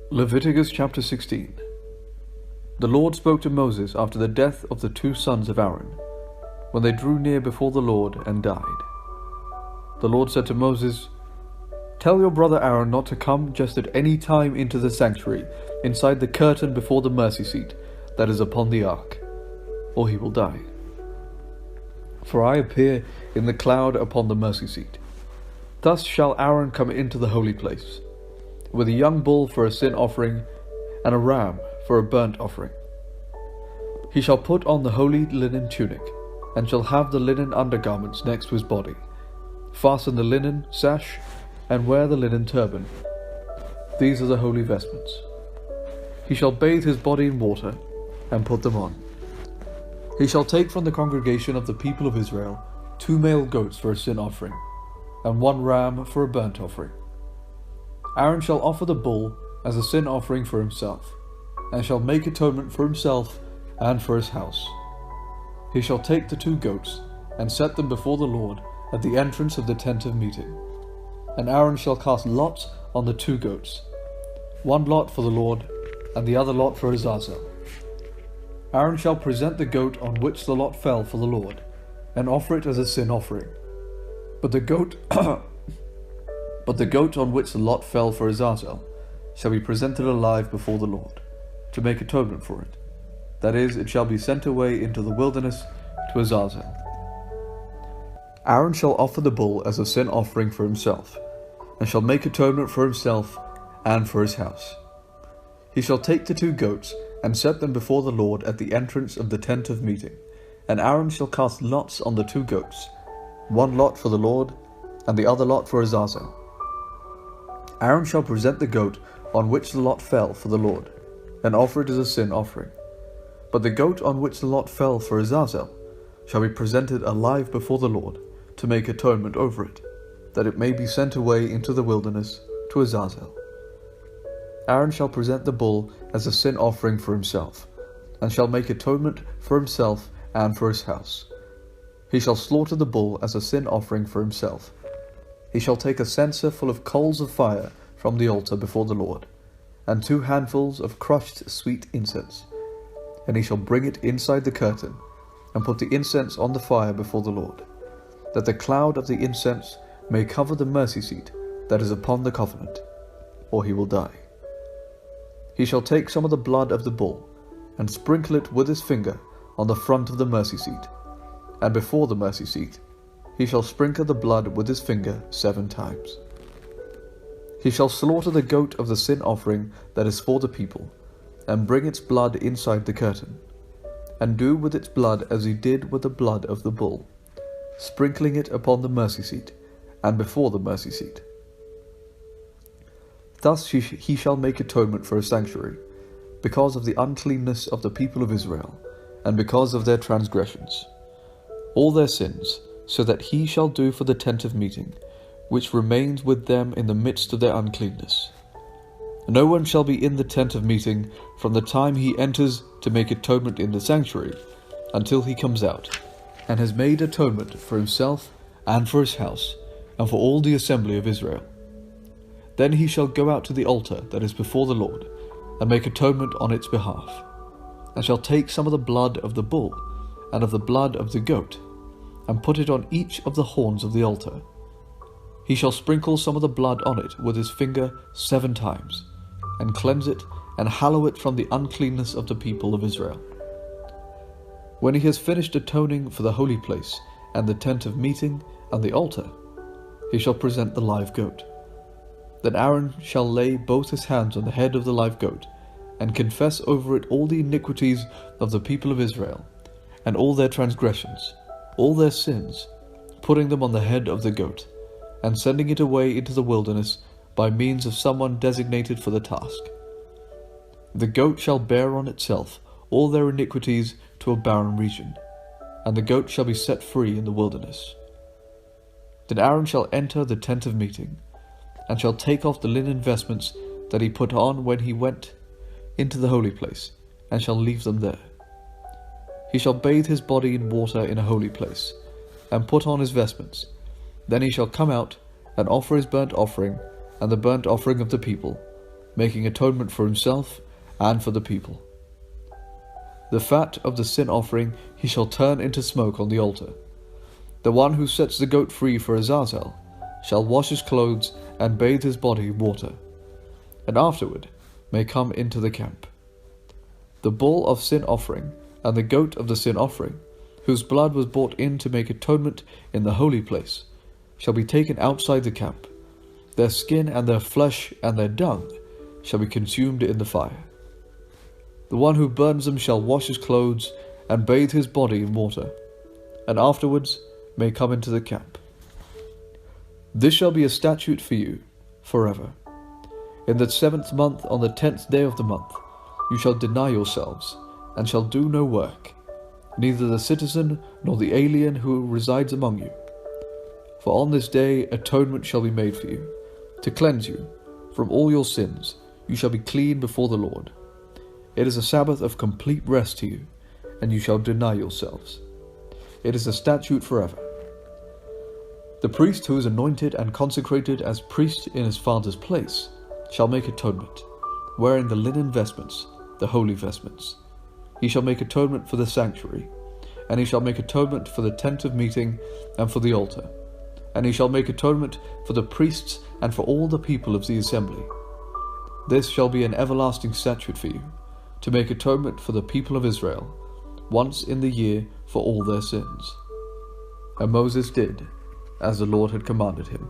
Leviticus chapter 16. The Lord spoke to Moses after the death of the two sons of Aaron, when they drew near before the Lord and died. The Lord said to Moses, "Tell your brother Aaron not to come just at any time into the sanctuary, inside the curtain before the mercy seat that is upon the ark, or he will die. For I appear in the cloud upon the mercy seat. Thus shall Aaron come into the holy place, with a young bull for a sin offering, and a ram for a burnt offering. He shall put on the holy linen tunic, and shall have the linen undergarments next to his body, fasten the linen sash, and wear the linen turban. These are the holy vestments. He shall bathe his body in water, and put them on. He shall take from the congregation of the people of Israel 2 male goats for a sin offering, and 1 ram for a burnt offering. Aaron shall offer the bull as a sin offering for himself, and shall make atonement for himself and for his house. He shall take the 2 goats, and set them before the Lord at the entrance of the tent of meeting. And Aaron shall cast lots on the 2 goats, 1 lot for the Lord, and the other lot for Azazel. Aaron shall present the goat on which the lot fell for the Lord, and offer it as a sin offering. But the goat on which the lot fell for Azazel shall be presented alive before the Lord, to make atonement for it. That is, it shall be sent away into the wilderness to Azazel. Aaron shall offer the bull as a sin offering for himself, and shall make atonement for himself and for his house. He shall take the 2 goats, and set them before the Lord at the entrance of the tent of meeting. And Aaron shall cast lots on the 2 goats, 1 lot for the Lord, and the other lot for Azazel. Aaron shall present the goat on which the lot fell for the Lord, and offer it as a sin offering. But the goat on which the lot fell for Azazel shall be presented alive before the Lord, to make atonement over it, that it may be sent away into the wilderness to Azazel. Aaron shall present the bull as a sin offering for himself, and shall make atonement for himself and for his house. He shall slaughter the bull as a sin offering for himself. He shall take a censer full of coals of fire from the altar before the Lord, and 2 handfuls of crushed sweet incense. And he shall bring it inside the curtain, and put the incense on the fire before the Lord, that the cloud of the incense may cover the mercy seat that is upon the covenant, or he will die. He shall take some of the blood of the bull, and sprinkle it with his finger on the front of the mercy seat, and before the mercy seat he shall sprinkle the blood with his finger 7 times. He shall slaughter the goat of the sin offering that is for the people, and bring its blood inside the curtain, and do with its blood as he did with the blood of the bull, sprinkling it upon the mercy seat, and before the mercy seat. Thus he shall make atonement for a sanctuary, because of the uncleanness of the people of Israel, and because of their transgressions, all their sins, so that he shall do for the tent of meeting, which remains with them in the midst of their uncleanness. No one shall be in the tent of meeting from the time he enters to make atonement in the sanctuary, until he comes out, and has made atonement for himself and for his house, and for all the assembly of Israel. Then he shall go out to the altar that is before the Lord, and make atonement on its behalf, and shall take some of the blood of the bull, and of the blood of the goat, and put it on each of the horns of the altar. He shall sprinkle some of the blood on it with his finger 7 times, and cleanse it, and hallow it from the uncleanness of the people of Israel. When he has finished atoning for the holy place, and the tent of meeting, and the altar, he shall present the live goat. Then Aaron shall lay both his hands on the head of the live goat, and confess over it all the iniquities of the people of Israel, and all their transgressions, all their sins, putting them on the head of the goat, and sending it away into the wilderness by means of someone designated for the task. The goat shall bear on itself all their iniquities to a barren region, and the goat shall be set free in the wilderness. Then Aaron shall enter the tent of meeting, and shall take off the linen vestments that he put on when he went into the holy place, and shall leave them there. He shall bathe his body in water in a holy place, and put on his vestments. Then he shall come out and offer his burnt offering and the burnt offering of the people, making atonement for himself and for the people. The fat of the sin offering he shall turn into smoke on the altar. The one who sets the goat free for Azazel shall wash his clothes and bathe his body in water, and afterward may come into the camp. The bull of sin offering and the goat of the sin offering, whose blood was brought in to make atonement in the holy place, shall be taken outside the camp. Their skin and their flesh and their dung shall be consumed in the fire. The one who burns them shall wash his clothes and bathe his body in water, and afterwards may come into the camp. This shall be a statute for you forever. In the 7th month, on the 10th day of the month, you shall deny yourselves, and shall do no work, neither the citizen nor the alien who resides among you. For on this day atonement shall be made for you, to cleanse you from all your sins. You shall be clean before the Lord. It is a Sabbath of complete rest to you, and you shall deny yourselves. It is a statute forever. The priest who is anointed and consecrated as priest in his father's place shall make atonement, wearing the linen vestments, the holy vestments. He shall make atonement for the sanctuary, and he shall make atonement for the tent of meeting and for the altar, and he shall make atonement for the priests and for all the people of the assembly. This shall be an everlasting statute for you, to make atonement for the people of Israel, once in the year for all their sins. And Moses did as the Lord had commanded him.